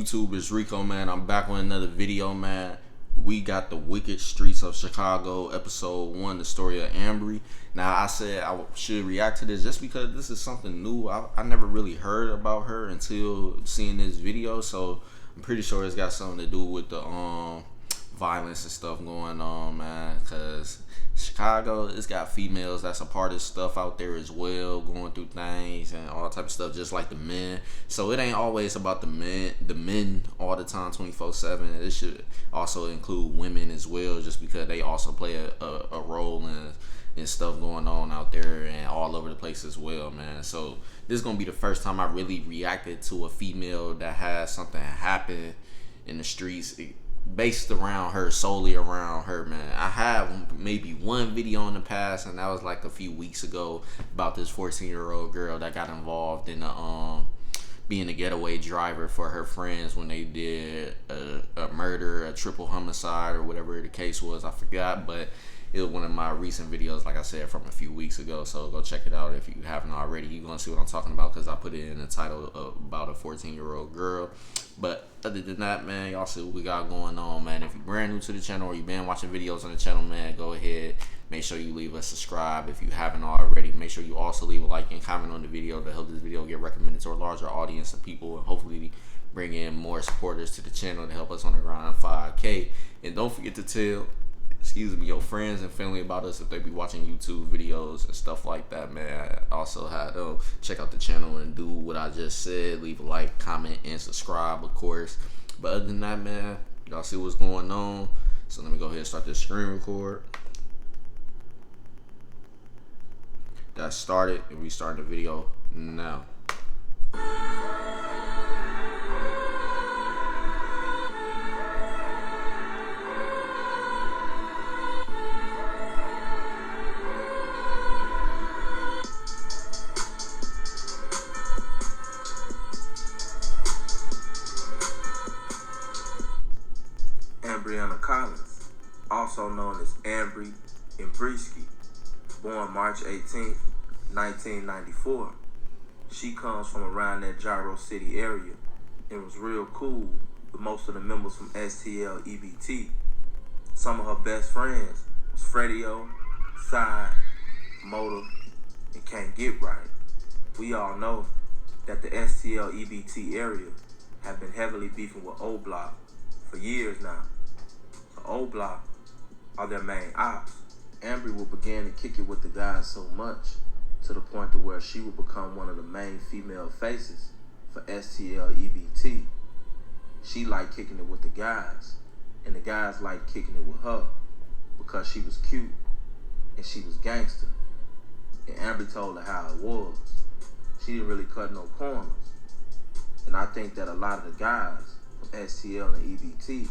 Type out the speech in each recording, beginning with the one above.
YouTube, it's Rico, man. I'm back with another video, man. We got the Wicked Streets of Chicago, episode 1, the story of Ambry. Now, I said I should react to this just because this is something new. I never really heard about her until seeing this video, so I'm pretty sure it's got something to do with the violence and stuff going on, man, because Chicago, it's got females that's a part of stuff out there as well, going through things and all type of stuff, just like the men. So it ain't always about the men all the time, 24/7. It should also include women as well, just because they also play a role in stuff going on out there and all over the place as well, man. So this is gonna be the first time I really reacted to a female that has something happen in the streets based around her, solely around her, man. I have maybe one video in the past, and that was like a few weeks ago, about this 14-year-old girl that got involved in being a getaway driver for her friends when they did a murder, a triple homicide, or whatever the case was. I forgot, but it was one of my recent videos, like I said, from a few weeks ago. So go check it out if you haven't already. You're going to see what I'm talking about because I put it in the title about a 14-year-old girl. But other than that, man, y'all see what we got going on, man. If you're brand new to the channel or you've been watching videos on the channel, man, go ahead. Make sure you leave a subscribe if you haven't already. Make sure you also leave a like and comment on the video to help this video get recommended to a larger audience of people and hopefully bring in more supporters to the channel to help us on the grind 5K. And don't forget to tell your friends and family about us if they be watching YouTube videos and stuff like that, man. Also had to check out the channel and do what I just said. Leave a like, comment, and subscribe, of course. But other than that, man, y'all see what's going on. So let me go ahead and start this screen record. That started, and we start the video now. Also known as Ambry and Wooski, born March 18th, 1994. She comes from around that Jaro city area and was real cool with most of the members from STL EBT. Some of her best friends was Freddie-O, Side, Motor, and Can't Get Right. We all know that the STL EBT area have been heavily beefing with O Block for years now. So O Block are their main ops. Ambry will begin to kick it with the guys so much to the point to where she will become one of the main female faces for STL EBT. She liked kicking it with the guys, and the guys liked kicking it with her because she was cute and she was gangster. And Ambry told her how it was. She didn't really cut no corners. And I think that a lot of the guys from STL and EBT,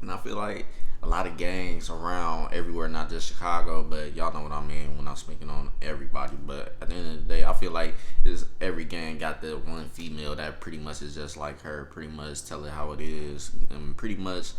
and I feel like a lot of gangs around everywhere, not just Chicago, but y'all know what I mean when I'm speaking on everybody. But at the end of the day, I feel like every gang got the one female that pretty much is just like her, pretty much tell it how it is, and pretty much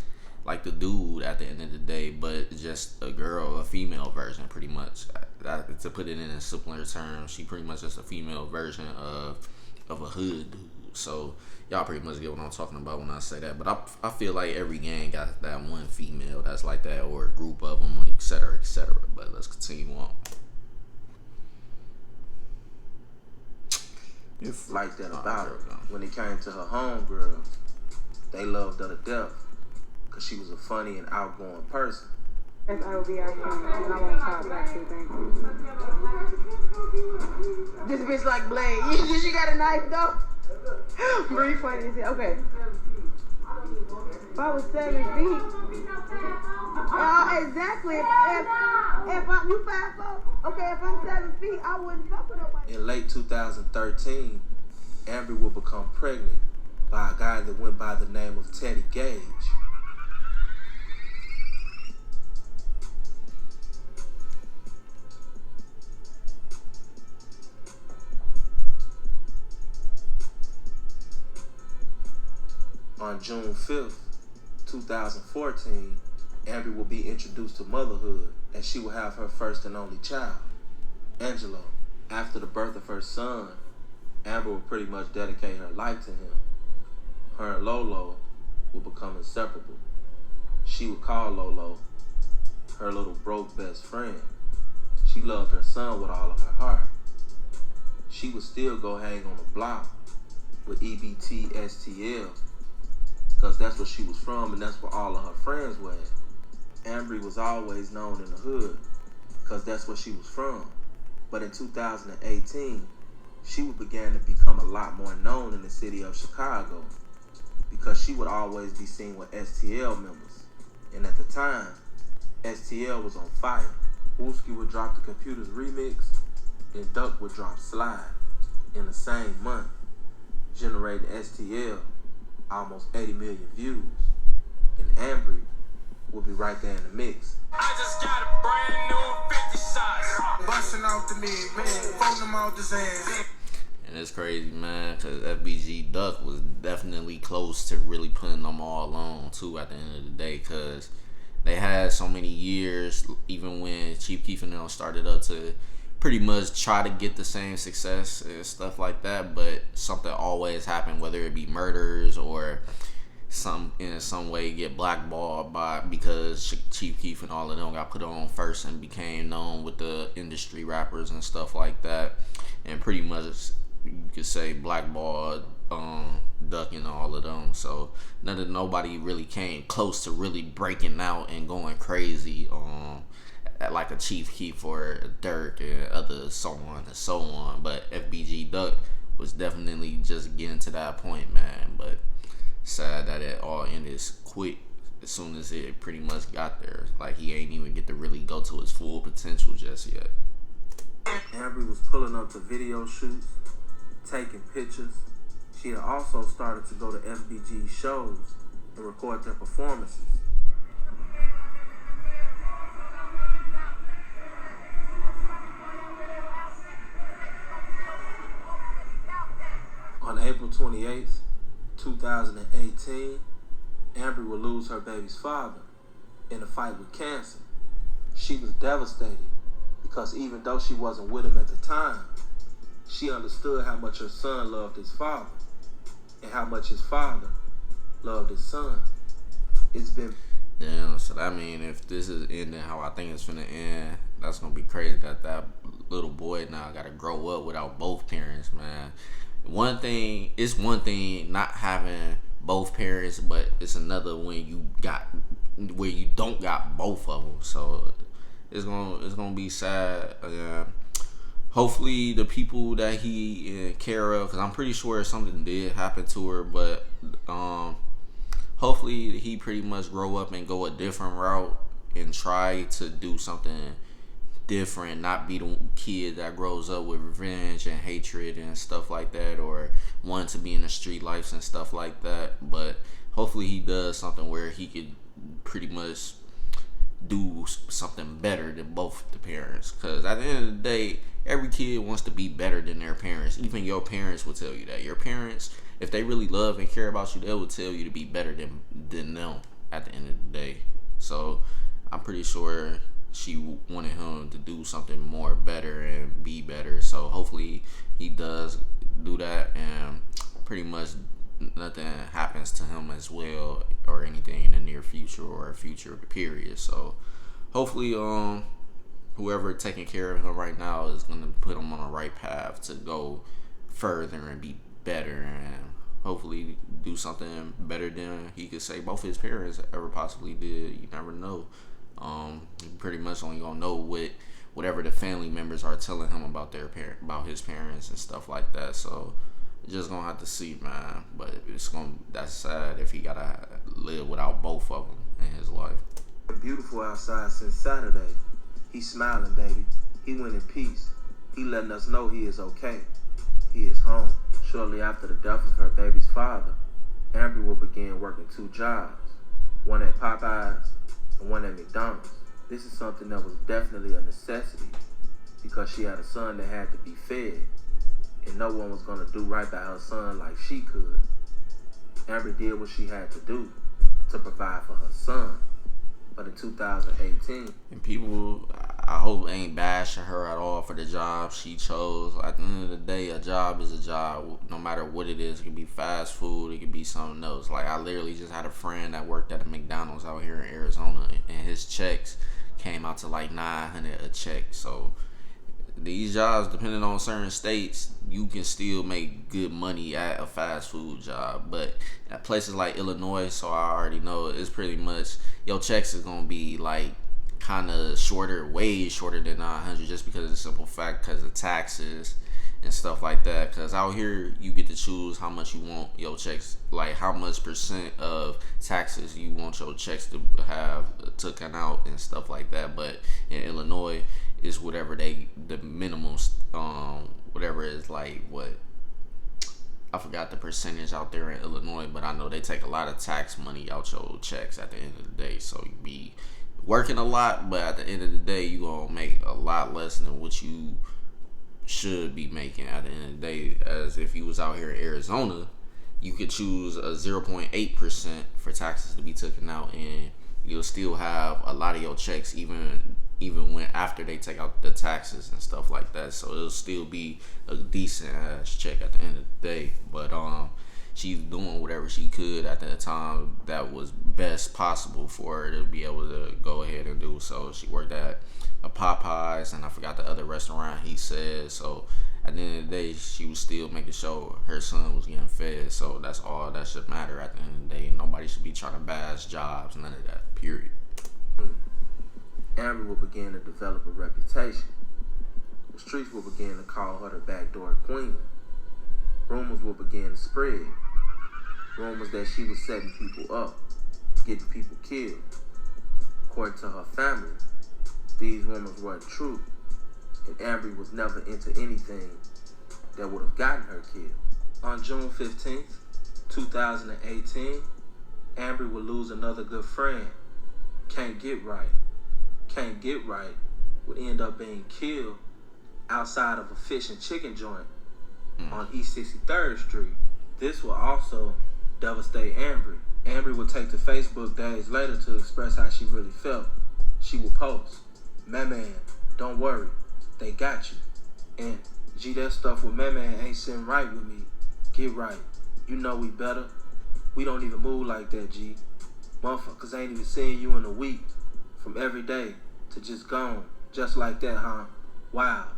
like the dude at the end of the day, but just a girl, a female version, pretty much. To put it in a simpler terms, she pretty much just a female version of a hood dude. So y'all pretty much get what I'm talking about when I say that. But I feel like every gang got that one female that's like that, or a group of them, etc., etc. But let's continue on. If like that about her, when it came to her homegirls, they loved her to death because she was a funny and outgoing person. Yes, I will be our friend, and I won't talk back to you, thank you. This bitch like Blade. She got a knife though? Bree funny as hell. Okay. If I was 7 feet. Exactly. If you 5'4", okay, if I'm 7 feet, I wouldn't fuck with nobody. In late 2013, Ambry will become pregnant by a guy that went by the name of Teddy Gage. On June 5th, 2014, Ambry will be introduced to Motherhood and she would have her first and only child, Angelo. After the birth of her son, Amber would pretty much dedicate her life to him. Her and Lolo would become inseparable. She would call Lolo her little broke best friend. She loved her son with all of her heart. She would still go hang on the block with EBTSTL because that's where she was from and that's where all of her friends were at. Ambry was always known in the hood because that's where she was from. But in 2018, she would begin to become a lot more known in the city of Chicago because she would always be seen with STL members. And at the time, STL was on fire. Wooski would drop the Computer's remix, and Duck would drop Slide in the same month, generating STL almost 80 million views. And Ambry would be right there in the mix. I just got a brand new 50 shots. Busting out the mid, man, folding them out the sand. And it's crazy, man, because FBG Duck was definitely close to really putting them all on, too, at the end of the day, because they had so many years, even when Chief Keef and them started up to pretty much try to get the same success and stuff like that, but something always happened, whether it be murders or in some way get blackballed because Chief Keef and all of them got put on first and became known with the industry rappers and stuff like that, and pretty much you could say blackballed Duck and all of them. So nobody really came close to really breaking out and going crazy like a Chief Keef or a Dirk and other so on and so on. But FBG Duck was definitely just getting to that point, man. But sad that it all ended quick as soon as it pretty much got there. Like he ain't even get to really go to his full potential just yet. Ambry was pulling up to video shoots, taking pictures. She had also started to go to FBG shows and record their performances. On April 28th, 2018, Ambry would lose her baby's father in a fight with cancer. She was devastated because even though she wasn't with him at the time, she understood how much her son loved his father and how much his father loved his son. It's been... Damn, so that mean if this is ending how I think it's finna end, that's gonna be crazy that little boy now gotta grow up without both parents, man. It's one thing not having both parents, but it's another when you don't got both of them. So it's gonna be sad. Hopefully the people that he care of, because I'm pretty sure something did happen to her, but hopefully he pretty much grow up and go a different route and try to do something different, not be the kid that grows up with revenge and hatred and stuff like that, or wanting to be in the street life and stuff like that. But hopefully he does something where he could pretty much do something better than both the parents, because at the end of the day, every kid wants to be better than their parents. Even your parents will tell you that. Your parents, if they really love and care about you, they will tell you to be better than them at the end of the day. So I'm pretty sure she wanted him to do something more better and be better. So hopefully he does do that, and pretty much nothing happens to him as well or anything in the near future or a future period. So hopefully whoever taking care of him right now is going to put him on the right path to go further and be better, and hopefully do something better than he could say both his parents ever possibly did. You never know. You pretty much only gonna know whatever the family members are telling him about about his parents and stuff like that. So just gonna have to see, man. But that's sad if he gotta live without both of them in his life. Beautiful outside since Saturday. He's smiling, baby. He went in peace. He letting us know he is okay. He is home. Shortly after the death of her baby's father, Ambry will begin working 2 jobs, one at Popeyes and one at McDonald's. This is something that was definitely a necessity because she had a son that had to be fed, and no one was going to do right by her son like she could. Ambry did what she had to do to provide for her son. But in 2018, and people, I hope it ain't bashing her at all for the job she chose. At the end of the day, a job is a job, no matter what it is. It could be fast food, it could be something else. Like, I literally just had a friend that worked at a McDonald's out here in Arizona, and his checks came out to like $900 a check. So these jobs, depending on certain states, you can still make good money at a fast food job. But at places like Illinois, so I already know it's pretty much your checks is gonna be like kind of shorter, way shorter than 900, just because of the simple fact, because of taxes and stuff like that. Because out here, you get to choose how much you want your checks, like how much % of taxes you want your checks to have taken out and stuff like that. But in Illinois, it's whatever the minimum, whatever is like, what, I forgot the percentage out there in Illinois, but I know they take a lot of tax money out your checks at the end of the day. So you be working a lot, but at the end of the day, you gonna make a lot less than what you should be making at the end of the day. As if you was out here in Arizona, you could choose a 0.8% for taxes to be taken out, and you'll still have a lot of your checks, even when after they take out the taxes and stuff like that. So it'll still be a decent ass check at the end of the day. But she's doing whatever she could at the time that was best possible for her to be able to go ahead and do. So she worked at a Popeyes, and I forgot the other restaurant he said. So at the end of the day, she was still making sure her son was getting fed. So that's all that should matter at the end of the day. Nobody should be trying to bash jobs, none of that, period. Ambry will begin to develop a reputation. The streets will begin to call her the backdoor queen. Rumors will begin to spread. Rumors that she was setting people up, getting people killed. According to her family, these rumors weren't true, and Ambry was never into anything that would have gotten her killed. On June 15th, 2018, Ambry would lose another good friend. Can't Get Right. Can't Get Right would end up being killed outside of a fish and chicken joint on East 63rd Street. This will also devastate Ambry. Ambry would take to Facebook days later to express how she really felt. She would post, "Man, don't worry, they got you." And G, that stuff with man ain't sitting right with me. Get right. You know we better. We don't even move like that, G. Motherfuckers ain't even seeing you in a week. From every day to just gone. Just like that, huh? Wow.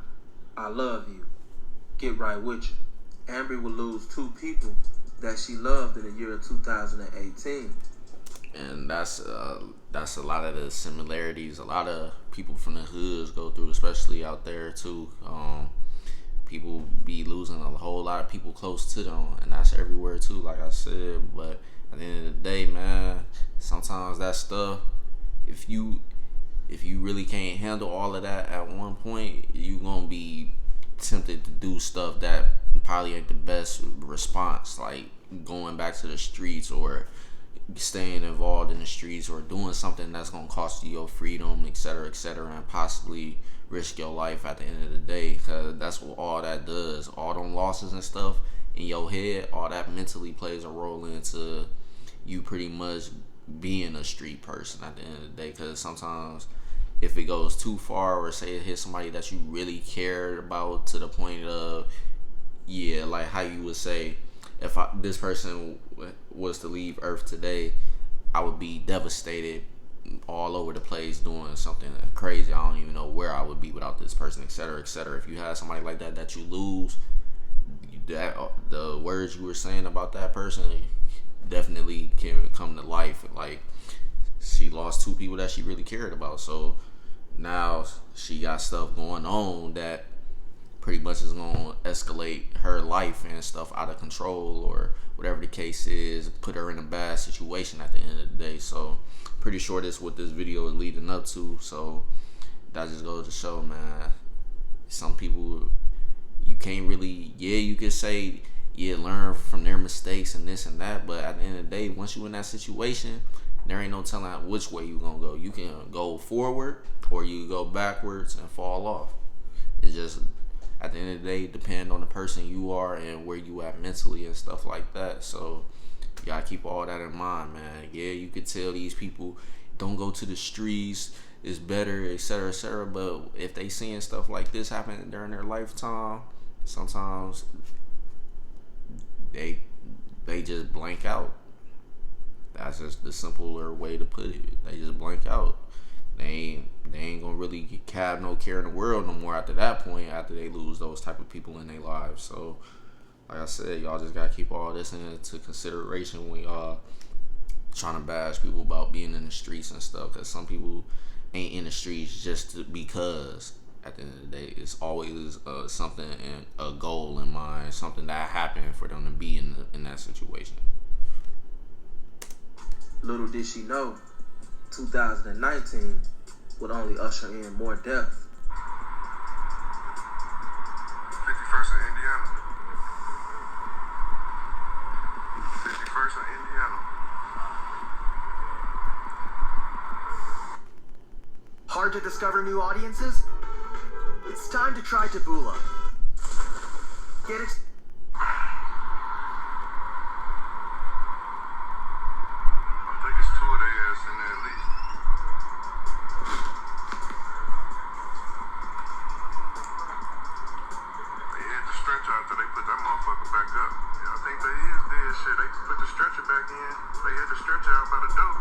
I love you. Get right with you. Ambry would lose 2 people that she loved in the year of 2018. And that's a lot of the similarities a lot of people from the hoods go through, especially out there too. People be losing a whole lot of people close to them, and that's everywhere too, like I said. But at the end of the day, man, sometimes that stuff, if you really can't handle all of that at one point, you gonna be tempted to do stuff that probably ain't the best response, like going back to the streets or staying involved in the streets or doing something that's gonna cost you your freedom, etc., and possibly risk your life at the end of the day. Because that's what all that does. All them losses and stuff in your head, all that mentally plays a role into you pretty much being a street person at the end of the day. Because sometimes if it goes too far, or say it hits somebody that you really cared about to the point of, yeah, like how you would say, if this person was to leave Earth today, I would be devastated, all over the place, doing something crazy. I don't even know where I would be without this person, etc., If you have somebody like that you lose, the words you were saying about that person definitely can come to life. Like, she lost 2 people that she really cared about, so now she got stuff going on that pretty much is gonna escalate her life and stuff out of control, or whatever the case is, put her in a bad situation at the end of the day. So pretty sure this what this video is leading up to. So that just goes to show, man, some people you can't really, you could say, learn from their mistakes and this and that, but at the end of the day, once you in that situation, there ain't no telling which way you gonna go. You can go forward or you go backwards and fall off. It's just, at the end of the day, depend on the person you are and where you at mentally and stuff like that. So you gotta keep all that in mind, man. Yeah, you could tell these people don't go to the streets, is better, etc., etc. But if they seeing stuff like this happen during their lifetime, sometimes they just blank out. That's just the simpler way to put it. They just blank out. They ain't gonna really have no care in the world no more after that point, after they lose those type of people in their lives. So like I said, y'all just gotta keep all this into consideration when y'all trying to bash people about being in the streets and stuff, because some people ain't in the streets just because at the end of the day it's always something and a goal in mind, something that happened for them to be in that situation. Little did she know, 2019 would only usher in more death. 51st in Indiana. 51st in Indiana. Hard to discover new audiences? It's time to try Taboola. Get it? I think it's 2 of their ass in there at least. They had the stretcher after they put that motherfucker back up. Yeah, I think they did shit. They put the stretcher back in. They had the stretcher out by the door.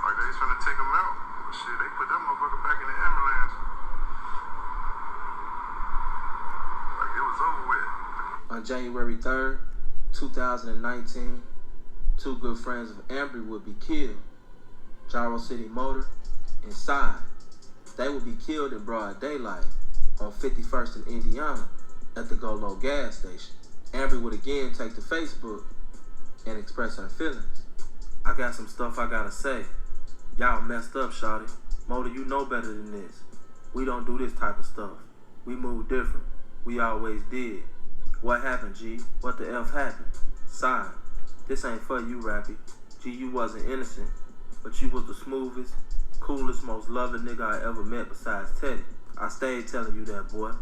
Like they was trying to take them out. But shit, they put that motherfucker back in the ambulance. Like it was over with. On January 3rd, 2019, 2 good friends of Ambry would be killed. Jaro City Motor and Side. They would be killed in broad daylight on 51st in Indiana at the Go Low gas station. Ambry would again take to Facebook and express her feelings. I got some stuff I gotta say. Y'all messed up, shawty. Motor, you know better than this. We don't do this type of stuff. We move different. We always did. What happened, G? What the F happened? Side. This ain't for you, Rappy. G, you wasn't innocent, but you was the smoothest, coolest, most loving nigga I ever met besides Teddy. I stayed telling you that, boy.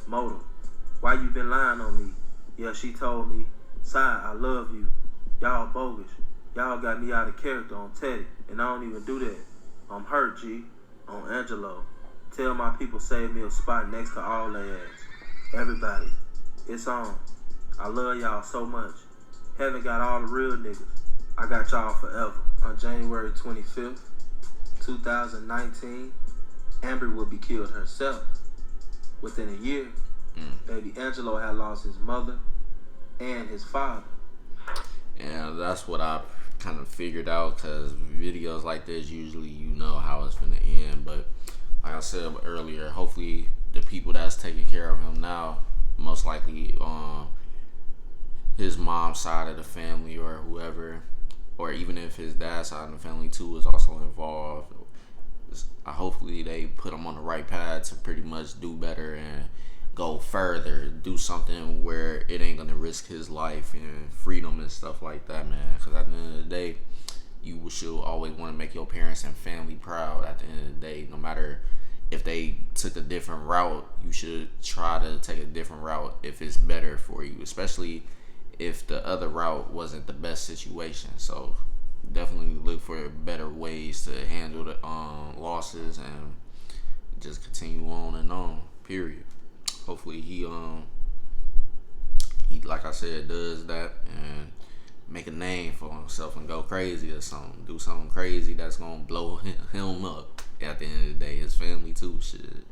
Motor, why you been lying on me? Yeah, she told me. Side, I love you. Y'all bogus. Y'all got me out of character on Teddy, and I don't even do that. I'm hurt, G. On Angelo. Tell my people save me a spot next to all their ass. Everybody, it's on. I love y'all so much. Heaven got all the real niggas. I got y'all forever. On January 25th, 2019, Ambry would be killed herself. Within a year, baby Angelo had lost his mother and his father. And that's what I kind of figured out, because videos like this, usually you know how it's gonna end. But like I said earlier, hopefully the people that's taking care of him now, most likely his mom's side of the family or whoever, or even if his dad's side of the family too is also involved, hopefully they put him on the right path to pretty much do better and go further, do something where it ain't gonna risk his life and freedom and stuff like that, man. Because at the end of the day, you should always want to make your parents and family proud. At the end of the day, no matter if they took a different route, you should try to take a different route if it's better for you, especially if the other route wasn't the best situation. So definitely look for better ways to handle the losses and just continue on and on, period. Hopefully he like I said, does that and make a name for himself and go crazy or something. Do something crazy that's gonna blow him up. At the end of the day, his family too, shit.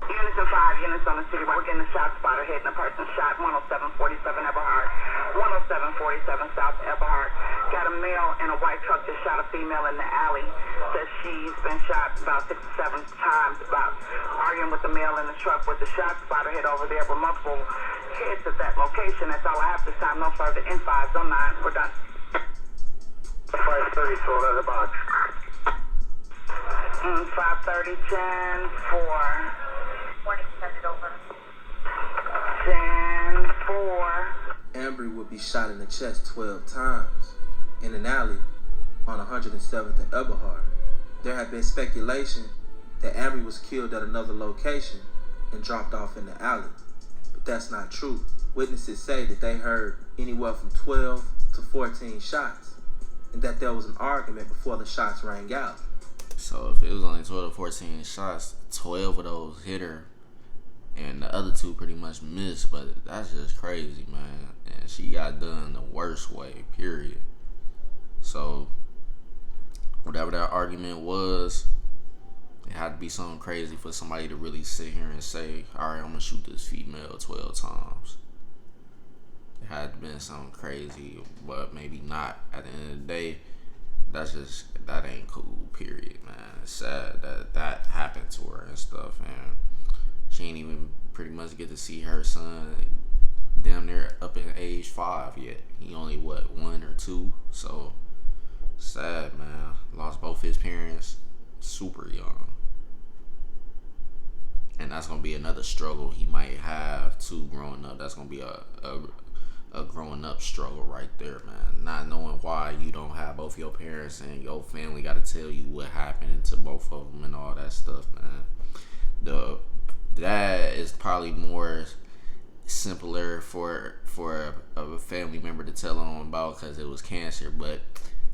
Units of 5 units on the city. We're getting a shot spotter hitting a person shot 10747 Eberhard. 10747 South Eberhard. Got a male in a white truck that shot a female in the alley. Says she's been shot about 6 or 7 times. About arguing with the male in the truck with the shot spotter hit over there with multiple hits at that location. That's all I have this time. No further in-5s on 9. We're done. 530 sold out of the box. 530 10 4. 10-4. Ambry would be shot in the chest 12 times in an alley on 107th and Eberhard. There had been speculation that Ambry was killed at another location and dropped off in the alley, but that's not true. Witnesses say that they heard anywhere from 12 to 14 shots and that there was an argument before the shots rang out. So if it was only 12 to 14 shots, 12 of those hit her, and the other 2 pretty much missed. But that's just crazy, man. And she got done the worst way, period. So whatever that argument was, it had to be something crazy for somebody to really sit here and say, all right, I'm gonna shoot this female 12 times. It had to been something crazy, but maybe not. At the end of the day, that ain't cool, period, man. It's sad that happened to her and stuff, and she ain't even pretty much get to see her son damn near up in age 5 yet. He only, 1 or 2? So, sad, man. Lost both his parents super young. And that's gonna be another struggle he might have too growing up. That's gonna be a growing up struggle right there, man. Not knowing why you don't have both your parents and your family got to tell you what happened to both of them and all that stuff, man. That is probably more simpler for a family member to tell him about because it was cancer, but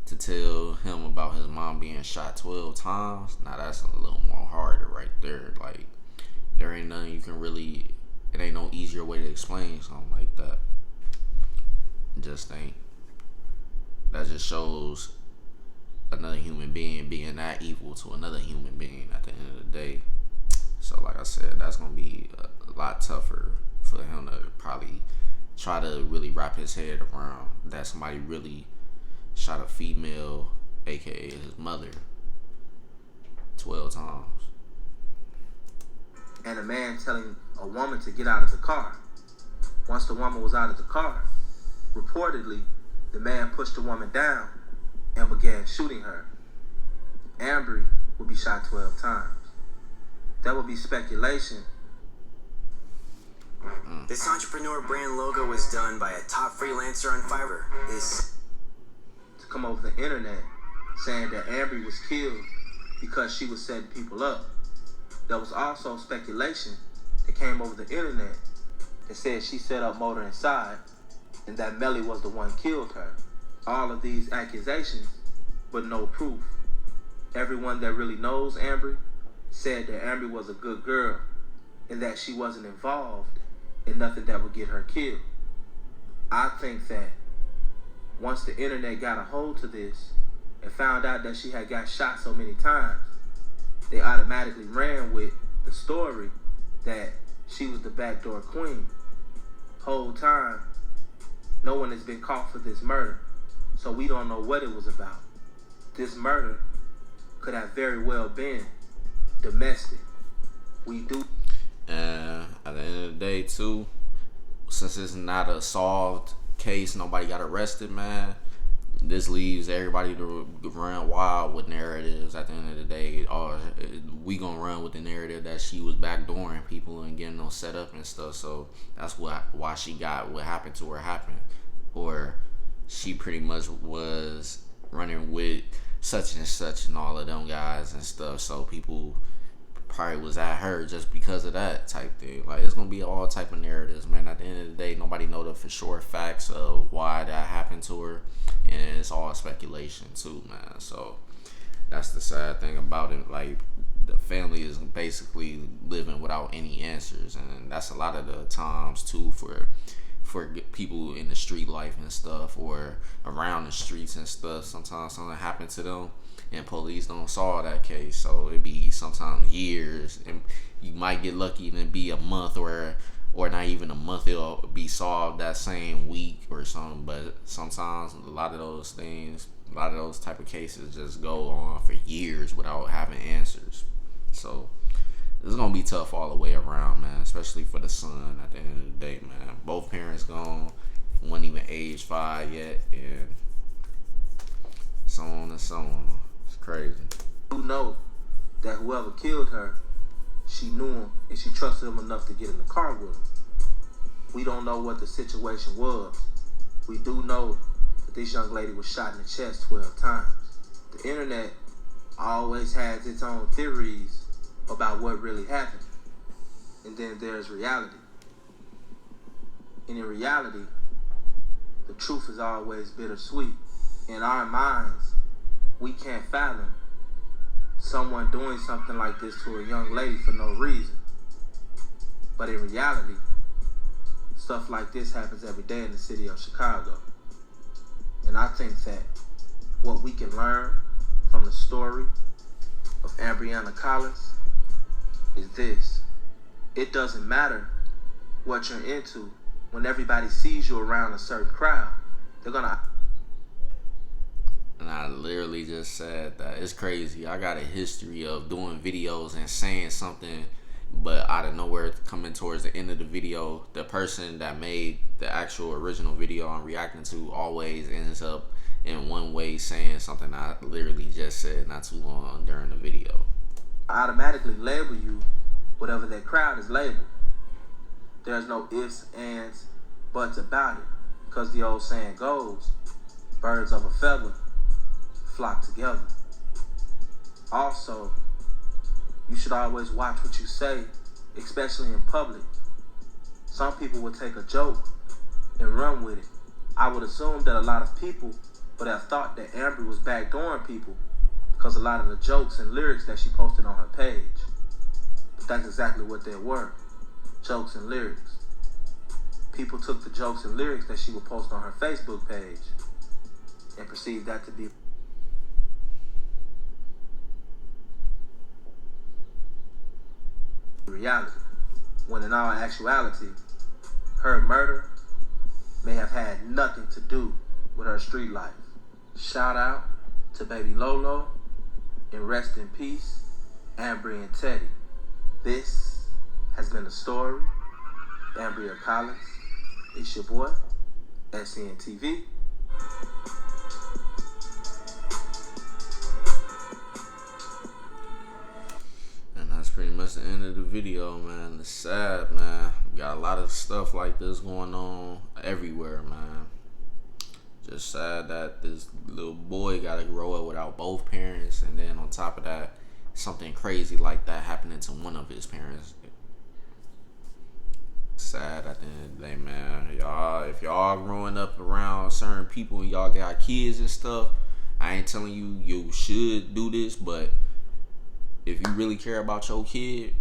to tell him about his mom being shot 12 times, now that's a little more harder right there. Like, there ain't nothing you can really, it ain't no easier way to explain something like that. Just ain't. That just shows another human being being that evil to another human being at the end of the day. So like I said, that's gonna be a lot tougher for him to probably try to really wrap his head around that somebody really shot a female, aka his mother, 12 times. And a man telling a woman to get out of the car. Once the woman was out of the car, reportedly, the man pushed the woman down and began shooting her. Ambry would be shot 12 times. That would be speculation. This entrepreneur brand logo was done by a top freelancer on Fiverr. To come over the internet saying that Ambry was killed because she was setting people up. There was also speculation that came over the internet that said she set up Motor inside and that Melly was the one killed her. All of these accusations, but no proof. Everyone that really knows Ambry said that Ambry was a good girl and that she wasn't involved in nothing that would get her killed. I think that once the internet got a hold to this and found out that she had got shot so many times, they automatically ran with the story that she was the backdoor queen. Whole time, no one has been caught for this murder, so we don't know what it was about. This murder could have very well been domestic. We do. And at the end of the day, too, since it's not a solved case, nobody got arrested, man. This leaves everybody to run wild with narratives. At the end of the day, we gonna run with the narrative that she was backdooring people and getting them set up and stuff. So that's why she got what happened to her happened, or she pretty much was running with such and such and all of them guys and stuff. So people probably was at her just because of that type thing. Like, it's gonna be all type of narratives, man. At the end of the day, nobody know the for sure facts of why that happened to her, and it's all speculation too, man. So that's the sad thing about it. Like, the family is basically living without any answers, and that's a lot of the times too for people in the street life and stuff, or around the streets and stuff. Sometimes something happened to them and police don't solve that case, so it be sometimes years, and you might get lucky and it be a month or not even a month. It'll be solved that same week or something. But sometimes a lot of those type of cases just go on for years without having answers. So it's gonna be tough all the way around, man, especially for the son at the end of the day, man. Both parents gone, wasn't even age 5 yet, and so on and so on. It's crazy. You know that whoever killed her, she knew him and she trusted him enough to get in the car with him. We don't know what the situation was. We do know that this young lady was shot in the chest 12 times. The internet always has its own theories about what really happened. And then there's reality. And in reality, the truth is always bittersweet. In our minds, we can't fathom someone doing something like this to a young lady for no reason. But in reality, stuff like this happens every day in the city of Chicago. And I think that what we can learn from the story of Ambry Collins is this. It doesn't matter what you're into when everybody sees you around a certain crowd. They're gonna... And I literally just said that. It's crazy. I got a history of doing videos and saying something, but out of nowhere, coming towards the end of the video, the person that made the actual original video I'm reacting to always ends up in one way saying something I literally just said not too long during the video. I automatically label you whatever that crowd is labeled. There's no ifs, ands, buts about it. Because the old saying goes, birds of a feather flock together. Also, you should always watch what you say, especially in public. Some people would take a joke and run with it. I would assume that a lot of people would have thought that Ambry was backdooring people because a lot of the jokes and lyrics that she posted on her page. But that's exactly what they were, jokes and lyrics. People took the jokes and lyrics that she would post on her Facebook page and perceived that to be reality, when in all actuality, her murder may have had nothing to do with her street life. Shout out to baby Lolo, and rest in peace, Ambry and Teddy. This has been the story of Ambry Collins. It's your boy, SCNTV. That's pretty much the end of the video, man. It's sad, man. We got a lot of stuff like this going on everywhere, man. Just sad that this little boy got to grow up without both parents, and then on top of that, something crazy like that happening to one of his parents. Sad at the end of the day, man. Y'all, if y'all growing up around certain people and y'all got kids and stuff, I ain't telling you you should do this, but if you really care about your kid,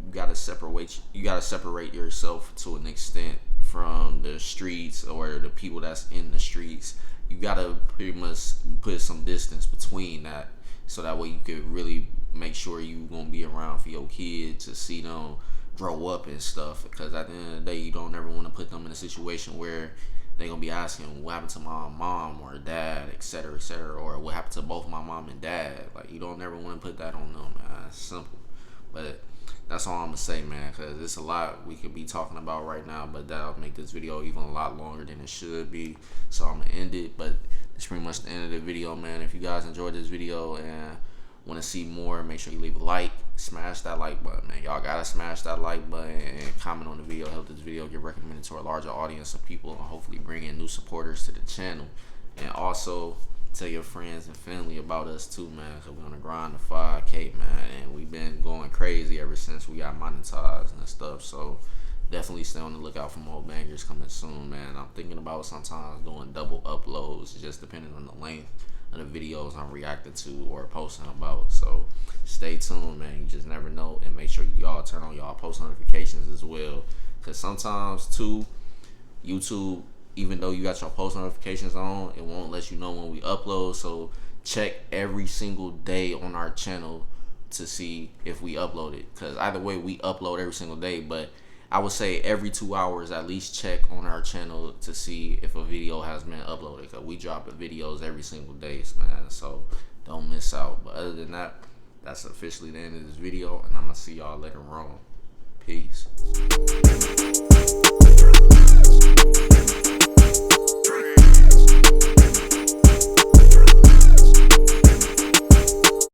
you gotta separate yourself to an extent from the streets or the people that's in the streets. You gotta pretty much put some distance between that, so that way you can really make sure you gonna be around for your kid to see them grow up and stuff. Because at the end of the day, you don't ever want to put them in a situation where they're gonna be asking what happened to my mom or dad, etc., or what happened to both my mom and dad. Like, you don't ever want to put that on them, man. It's simple. But that's all I'm gonna say, man, because it's a lot we could be talking about right now, but that'll make this video even a lot longer than it should be. So I'm gonna end it, but it's pretty much the end of the video, man. If you guys enjoyed this video and want to see more, make sure you leave a like, smash that like button, man. Y'all gotta smash that like button and comment on the video. Help this video get recommended to a larger audience of people and hopefully bring in new supporters to the channel. And also tell your friends and family about us too, man, because we're on the grind to 5K, man, and we've been going crazy ever since we got monetized and stuff. So definitely stay on the lookout for more bangers coming soon, man. I'm thinking about sometimes doing double uploads, just depending on the length of the videos I'm reacting to or posting about. So stay tuned, man. You just never know. And make sure y'all turn on y'all post notifications as well, because sometimes too, YouTube, even though you got your post notifications on, it won't let you know when we upload. So check every single day on our channel to see if we upload it, because either way we upload every single day, but I would say every 2 hours at least check on our channel to see if a video has been uploaded, because we drop videos every single day, man, so don't miss out. But other than that, that's officially the end of this video, and I'm gonna see y'all later on. Peace.